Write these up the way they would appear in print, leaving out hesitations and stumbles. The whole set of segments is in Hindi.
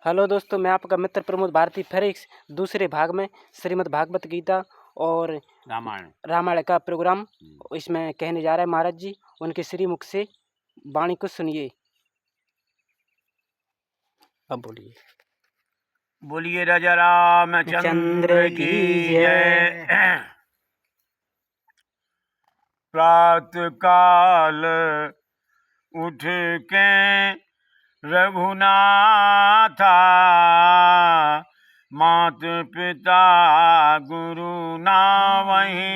हेलो दोस्तों, मैं आपका मित्र प्रमोद भारती फिर एक दूसरे भाग में श्रीमद् भागवत गीता और रामायण का प्रोग्राम इसमें कहने जा रहे हैं। महाराज जी उनके श्री मुख से वाणी को सुनिए। अब बोलिए। बोलिए राजा रामचंद्र की जय। प्रातः काल उठ के रघुनाथा, मात पिता गुरु नावहि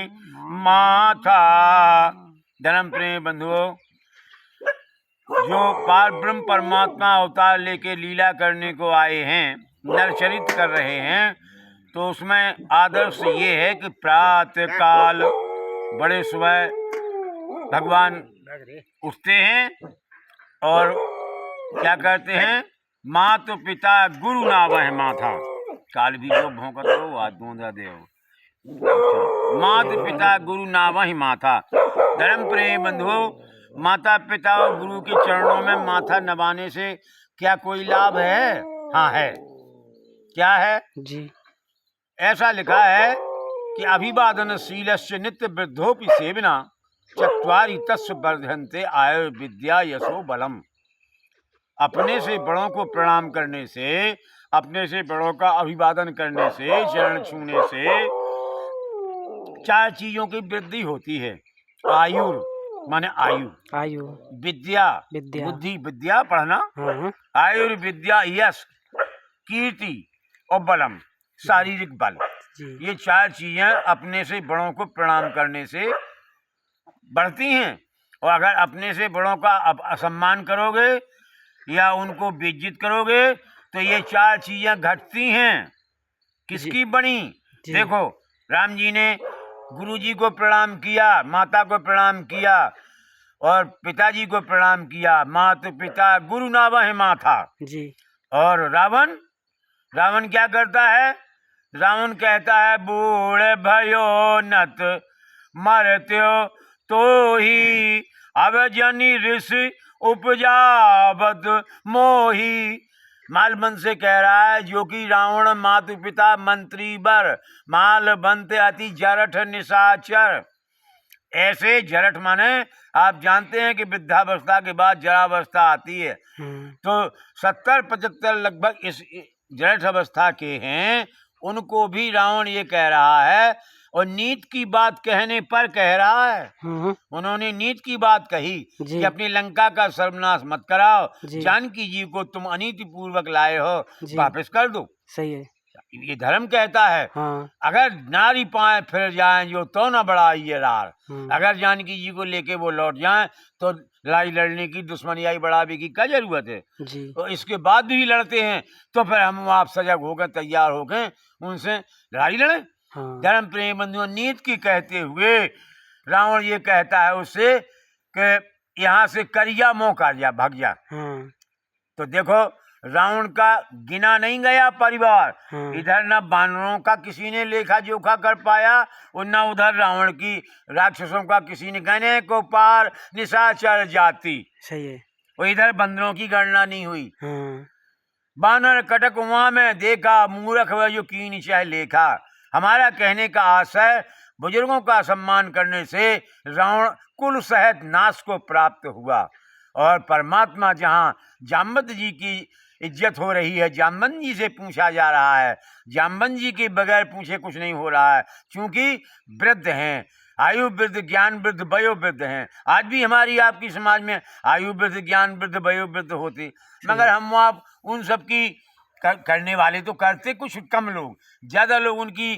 माथा। धर्म प्रेम बंधुओं, जो पार ब्रह्म परमात्मा अवतार लेके लीला करने को आए हैं, नरचरित कर रहे हैं, तो उसमें आदर्श ये है कि प्रातः काल बड़े सुबह भगवान उठते हैं और क्या करते हैं, मात पिता गुरु नावहि माथा। काल भी जो भौंकत हो आज दूंधा दे हो। मात पिता गुरु नावहि माथा। धर्म प्रेम बंधुओं, माता पिता और गुरु के चरणों में माथा नवाने से क्या कोई लाभ है? हाँ है। क्या है जी? ऐसा लिखा है कि अभिवादनशीलस्य नित्य वृद्धोपि सेविना चत्वारि तस्य वर्धन्ते आयुर्विद्या यशो बलम। अपने से बड़ों को प्रणाम करने से, अपने से बड़ों का अभिवादन करने से, चरण छूने से 4 चीजों की वृद्धि होती है। आयुर माने आयु, विद्या बुद्धि, विद्या पढ़ना, आयुर्विद्या यश कीर्ति और बलम शारीरिक बल। ये 4 चीजें अपने से बड़ों को प्रणाम करने से बढ़ती हैं। और अगर अपने से बड़ों का असम्मान करोगे या उनको बेइज्जत करोगे तो ये 4 चीजें घटती हैं। किसकी बनी? देखो, राम जी ने गुरु जी को प्रणाम किया, माता को प्रणाम किया और पिताजी को प्रणाम किया। माता पिता गुरु नावहि माथा जी। और रावण क्या करता है? रावण कहता है, बूढ़े भयो नत मरत्यो तो ही, अब जनि ऋषि उपजावत मोही। मालबन से कह रहा है, जो कि रावण मातु पिता मंत्री बर, माल बनते अति जरठ निशाचर। ऐसे जरठ माने आप जानते हैं कि वृद्धावस्था के बाद जरावस्था आती है, तो 70-75 लगभग इस जरठ अवस्था के हैं। उनको भी रावण ये कह रहा है और नीत की बात कहने पर कह रहा है। उन्होंने नीत की बात कही कि अपनी लंका का सर्वनाश मत कराओ, जानकी जी को तुम अनीति पूर्वक लाए हो, वापस कर दो। सही है, ये धर्म कहता है। अगर नारी पाए फिर जाए जो तो न बड़ा ये रार। अगर जानकी जी को लेके वो लौट जाए तो लड़ाई लड़ने की, दुश्मनियाई बढ़ावे की क्या जरूरत है? तो इसके बाद भी लड़ते हैं तो फिर हम आप सजग होकर तैयार होकर उनसे लड़ाई लड़े। धर्म प्रेम बंधुओं, नीत की कहते हुए रावण ये कहता है उससे कि यहाँ से करिया मोह कर जा, भाग जा। तो देखो, रावण का गिना नहीं गया परिवार। इधर न बानरों का किसी ने लेखा जोखा कर पाया और न उधर रावण की राक्षसों का किसी ने गने को पार निशाचर जाति। सही है। और इधर बंदरों की गणना नहीं हुई। बानर कटक वहां में देखा, मूर्ख वह जो कीन चाहे लेखा। हमारा कहने का आशय, बुजुर्गों का सम्मान करने से रावण कुल सहित नाश को प्राप्त हुआ। और परमात्मा जहाँ जाम्बत जी की इज्जत हो रही है, जाम्बन जी से पूछा जा रहा है। जाम्बन जी के बगैर पूछे कुछ नहीं हो रहा है, क्योंकि वृद्ध हैं, आयु वृद्ध, ज्ञान वृद्ध, वयो वृद्ध हैं। आज भी हमारी आपकी समाज में आयु वृद्ध, ज्ञान वृद्ध, वयो वृद्ध होती, मगर हम आप उन सब की करने वाले तो करते कुछ कम लोग, ज्यादा लोग उनकी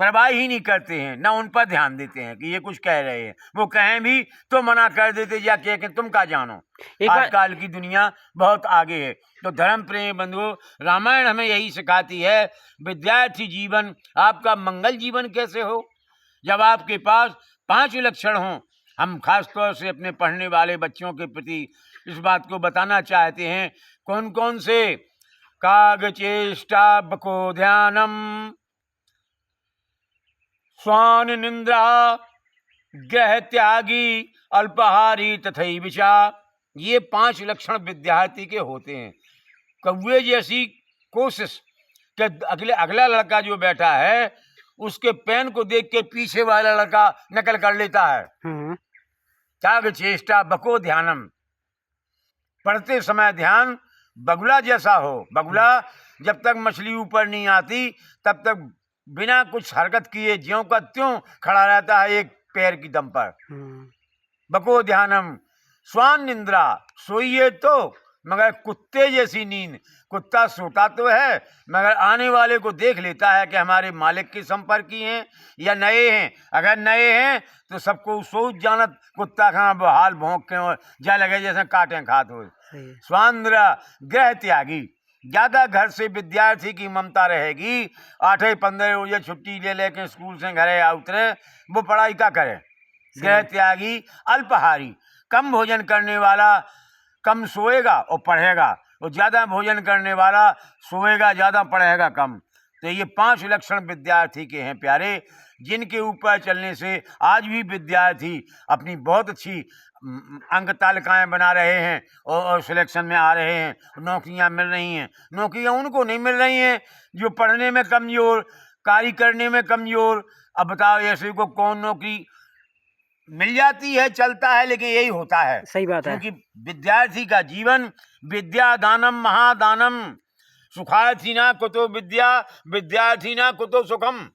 परवाह ही नहीं करते हैं, ना उन पर ध्यान देते हैं कि ये कुछ कह रहे हैं। वो कहें भी तो मना कर देते या कह के तुम क्या जानो। आजकल की दुनिया बहुत आगे है। तो धर्म प्रेम बंधुओं, रामायण हमें यही सिखाती है, विद्यार्थी जीवन आपका मंगल जीवन कैसे हो, जब आपके पास 5 लक्षण हों। हम खास तौर से अपने पढ़ने वाले बच्चों के प्रति इस बात को बताना चाहते हैं। कौन कौन से? काग चेष्टा बको ध्यानम, स्वान निंद्रा, ग्रह त्यागी, अल्पहारी तथैविचा। ये 5 लक्षण विद्यार्थी के होते हैं। कौवे जैसी कोशिश कि अगला लड़का जो बैठा है उसके पेन को देख के पीछे वाला लड़का नकल कर लेता है। त्याग चेष्टा बको ध्यानम, पढ़ते समय ध्यान बगुला जैसा हो। बगुला जब तक मछली ऊपर नहीं आती तब तक बिना कुछ हरकत किए ज्यों का त्यों खड़ा रहता है एक पैर की दम पर। बको ध्यानम स्वान निंद्रा, सोइए तो मगर कुत्ते जैसी नींद। कुत्ता सोता तो है मगर आने वाले को देख लेता है कि हमारे मालिक के संपर्की हैं या नए हैं। अगर नए हैं तो सबको सोच जानत कुत्ता खाना बहाल भौंक के और जा लगे जैसे काटें खात हो। स्वांद्रा गृह त्यागी, ज्यादा घर से विद्यार्थी की ममता रहेगी। 8-15 रोजे छुट्टी ले लेके स्कूल से घरे आ उतरे, वो पढ़ाई क्या करे। गृह त्यागी अल्पहारी, कम भोजन करने वाला कम सोएगा और पढ़ेगा, और ज्यादा भोजन करने वाला सोएगा ज्यादा पढ़ेगा कम। तो ये 5 लक्षण विद्यार्थी के हैं प्यारे, जिनके ऊपर चलने से आज भी विद्यार्थी अपनी बहुत अच्छी अंक तालिकाएं बना रहे हैं और सिलेक्शन में आ रहे हैं, नौकरियां मिल रही हैं। नौकरियां उनको नहीं मिल रही हैं जो पढ़ने में कमजोर, कार्य करने में कमजोर। अब बताओ ऐसे को कौन नौकरी मिल जाती है, चलता है, लेकिन यही होता है। सही बात है। क्योंकि विद्यार्थी का जीवन विद्या दानम महादानम, सुखार्थीना कुतो विद्या विद्यार्थीना कुतो सुखम।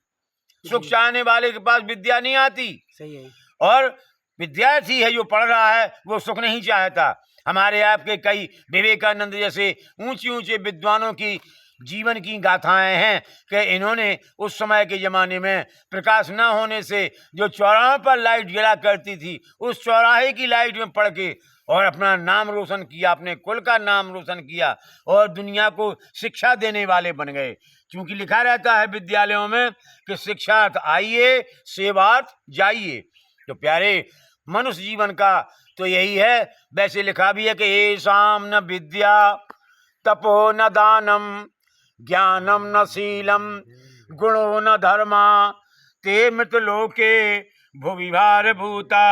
सुख चाहने वाले के पास विद्या नहीं आती। सही है। और विद्यार्थी है जो पढ़ रहा है वो सुख नहीं चाहता। हमारे आपके कई विवेकानंद जैसे ऊंचे ऊंचे विद्वानों की जीवन की गाथाएं हैं कि इन्होंने उस समय के ज़माने में प्रकाश न होने से जो चौराहों पर लाइट जला करती थी, उस चौराहे की लाइट में पढ़ के और अपना नाम रोशन किया, अपने कुल का नाम रोशन किया और दुनिया को शिक्षा देने वाले बन गए। क्योंकि लिखा रहता है विद्यालयों में कि शिक्षार्थ आइए सेवार्थ जाइए। तो प्यारे मनुष्य जीवन का तो यही है। वैसे लिखा भी है कि येषां न विद्या तपो न दानम ज्ञानम न शीलम गुणो न धर्मा ते मृत लोके भुवि भार भूता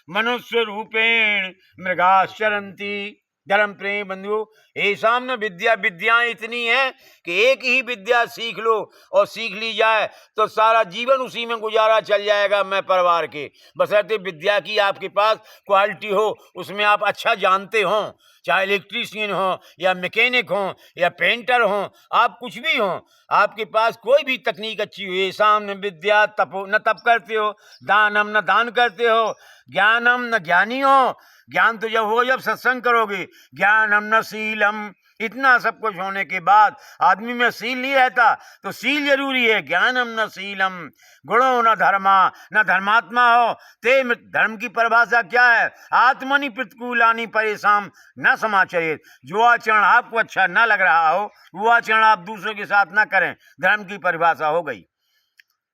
मनुष्य रूपेण मृगाश्चरन्ति। धर्म प्रेम बंधुओं, ऐसा न विद्या, विद्याएं इतनी हैं कि एक ही विद्या सीख लो और सीख ली जाए तो सारा जीवन उसी में गुजारा चल जाएगा मैं परिवार के। बशर्ते विद्या की आपके पास क्वालिटी हो, उसमें आप अच्छा जानते हो, चाहे इलेक्ट्रीशियन हो या मैकेनिक हो या पेंटर हो, आप कुछ भी हो, आपके पास कोई भी तकनीक अच्छी हो। ऐसा न विद्या तपो न तप करते हो, दानम न दान करते हो, ज्ञानम न ज्ञानी हो। ज्ञान तो जब हो जब सत्संग करोगे। ज्ञानम न शीलम, इतना सब कुछ होने के बाद आदमी में शील नहीं रहता, तो शील जरूरी है। ज्ञानम न शीलम गुणो न धर्मा, न धर्मात्मा हो। ते धर्म की परिभाषा क्या है? आत्मनि प्रतिकूलानि परेशान न समाचरित। जो आचरण आपको अच्छा न लग रहा हो वो आचरण आप दूसरों के साथ न करें, धर्म की परिभाषा हो गई।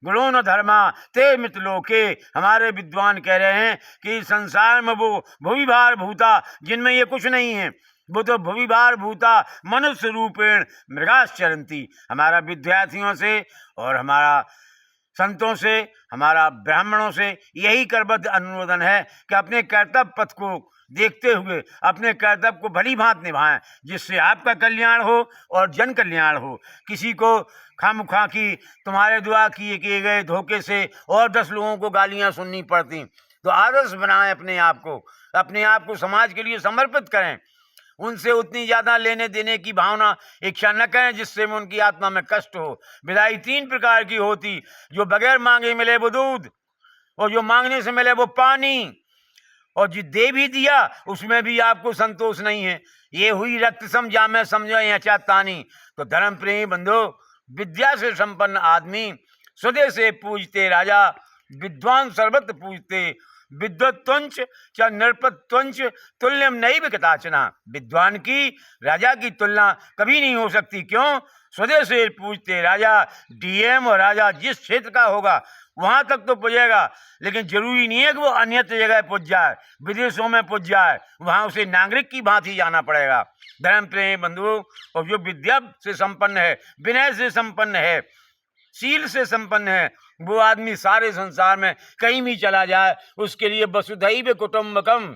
गुणो न धर्मा ते मित लोके, हमारे विद्वान कह रहे हैं कि संसार में वो भुवि भार भूता जिनमें ये कुछ नहीं है, वो तो भुवि भार भूता मनुष्य रूपेण मृगाश्चरन्ति। हमारा विद्यार्थियों से और हमारा संतों से, हमारा ब्राह्मणों से यही करबद्ध अनुरोधन है कि अपने कर्तव्य पथ को देखते हुए अपने कर्तव्य को भली भांति निभाएं, जिससे आपका कल्याण हो और जन कल्याण हो। किसी को खामखा की तुम्हारे द्वारा किए गए धोखे से और 10 लोगों को गालियां सुननी पड़ती, तो आदर्श बनाएं अपने आप को समाज के लिए समर्पित करें। उनसे उतनी ज़्यादा लेने देने की भावना इच्छा न करें जिससे में उनकी आत्मा में कष्ट हो। विदाई 3 प्रकार की होती, जो बगैर मांगे मिले वो दूध, और जो मांगने से मिले वो पानी, और जो दे भी दिया उसमें भी आपको संतोष नहीं है। ये हुई रक्त सम जामे समझो यहाँ तानी। तो धर्म प्रेमी बंधो, विद्या से संपन्न आदमी स्वदेश से पूजते राजा, विद्वान सर्वत्र पूजते। विद्वत्वंच च नृपत्वंच तुल्यम नैव कदाचना। विद्वान की राजा की तुलना कभी नहीं हो सकती। क्यों? स्वदेश से पूजते राजा। डीएम और राजा जिस क्षेत्र का होगा वहां तक तो पुजेगा, लेकिन जरूरी नहीं है कि वो अन्यत्र जगह पुज जाए, विदेशों में पुज जाए, वहां उसे नागरिक की भांति जाना पड़ेगा। धर्म प्रेम बंधुओं, और जो विद्या से संपन्न है, विनय से संपन्न है, शील से संपन्न है, वो आदमी सारे संसार में कहीं भी चला जाए उसके लिए वसुधैव कुटुंबकम,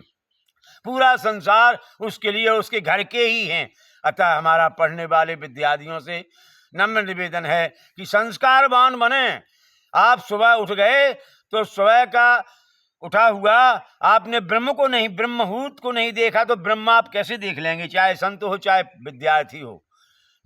पूरा संसार उसके लिए उसके घर के ही हैं। अतः हमारा पढ़ने वाले विद्यार्थियों से नम्र निवेदन है कि संस्कारवान बने। आप सुबह उठ गए तो सुबह का उठा हुआ आपने ब्रह्म को नहीं, ब्रह्महूत को नहीं देखा तो ब्रह्म आप कैसे देख लेंगे, चाहे संत हो चाहे विद्यार्थी हो।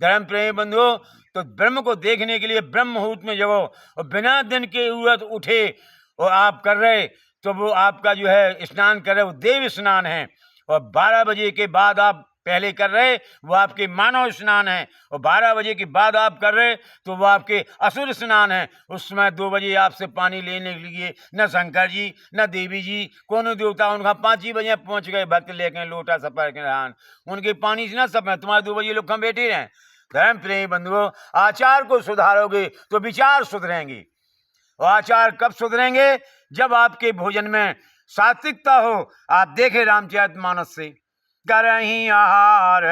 धर्म प्रेमी बंधुओं, तो ब्रह्म को देखने के लिए ब्रह्महूत में जगो और बिना दिन के उड़त उठे और आप कर रहे तो वो आपका जो है स्नान कर रहे वो देव स्नान है, और 12 बजे के बाद आप पहले कर रहे वो आपके मानव स्नान है, और 12 बजे के बाद आप कर रहे तो वो आपके असुर स्नान है। उस समय 2 बजे आपसे पानी लेने के लिए न शंकर जी न देवी जी कोनो देवता उनका 5 ही बजे पहुंच गए, भक्त लेके लोटा सपर के नहान, उनके पानी से न सपर, तुम्हारे 2 बजे लोग हम बैठे रहें। धर्म प्रेमी बंधुओं, आचार को सुधारोगे तो विचार सुधरेंगे, और आचार कब सुधरेंगे, जब आपके भोजन में सात्विकता हो। आप देखें रामचरितमानस से, करही आहार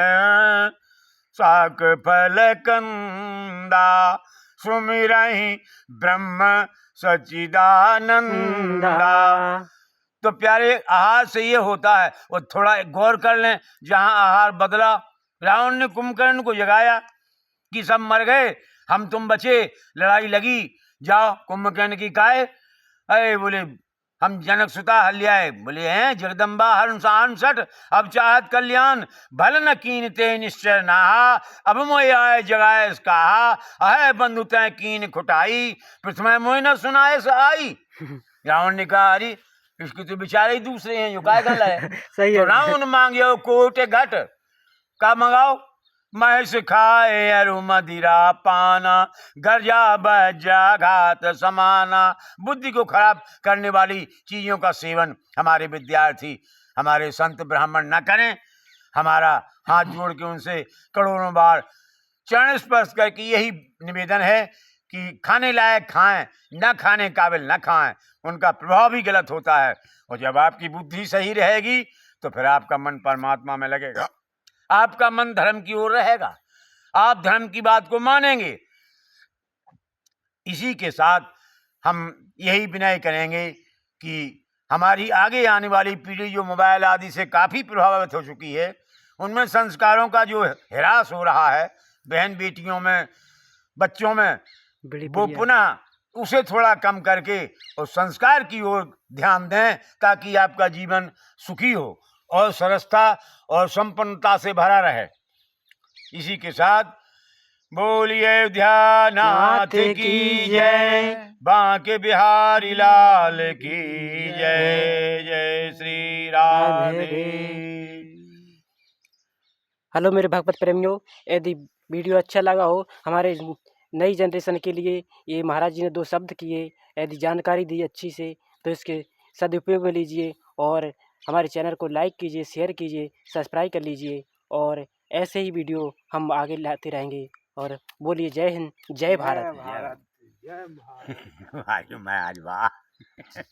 साक फल कंदा सुमिरहि ब्रह्म सच्चिदानंदा। तो प्यारे, आहार से ये होता है, और थोड़ा गौर कर लें, जहां आहार बदला, रावण ने कुंभकर्ण को जगाया कि सब मर गए हम तुम बचे, लड़ाई लगी, जाओ कुंभकर्ण की काय, अरे बोले हम जनक सुता हल्याए, बोले हैं जगदम्बा हर्षान सठ, अब चाहत कल्याण भल न कीन ते निश्चय नाहा, अब मोय आए जगाए कहा, अहे बंधु तय कीन खुटाई, प्रथम मोय न सुनाए स आई। रावण ने कहा अरे इसके तो बेचारे ही दूसरे हैं, जो काय गल है। सही तो है। रावण मांगे कोटे घट, का मंगाओ, महस खाए अरु मदिरा पाना, गर्जा बज्जा घात समाना। बुद्धि को खराब करने वाली चीजों का सेवन हमारे विद्यार्थी, हमारे संत ब्राह्मण न करें। हमारा हाथ जोड़ के उनसे करोड़ों बार चरण स्पर्श करके यही निवेदन है कि खाने लायक खाएं, न खाने काबिल न खाएं, उनका प्रभाव भी गलत होता है। और जब आपकी बुद्धि सही रहेगी तो फिर आपका मन परमात्मा में लगेगा, आपका मन धर्म की ओर रहेगा, आप धर्म की बात को मानेंगे। इसी के साथ हम यही विनय करेंगे कि हमारी आगे आने वाली पीढ़ी जो मोबाइल आदि से काफ़ी प्रभावित हो चुकी है, उनमें संस्कारों का जो ह्रास हो रहा है, बहन बेटियों में, बच्चों में, वो पुनः उसे थोड़ा कम करके और संस्कार की ओर ध्यान दें, ताकि आपका जीवन सुखी हो और सरसता और संपन्नता से भरा रहे। इसी के साथ बोलिए अयोध्यानाथ की जय, बांके बिहारी लाल की जय, जय श्री राधे। हेलो मेरे भगवत प्रेमियों, यदि वीडियो अच्छा लगा हो, हमारे नई जनरेशन के लिए ये महाराज जी ने 2 शब्द किए, यदि जानकारी दी अच्छी से तो इसके सदुपयोग में लीजिए, और हमारे चैनल को लाइक कीजिए, शेयर कीजिए, सब्सक्राइब कर लीजिए, और ऐसे ही वीडियो हम आगे लाते रहेंगे। और बोलिए जय हिंद, जय भारत। जय भारत। मैं आज वाह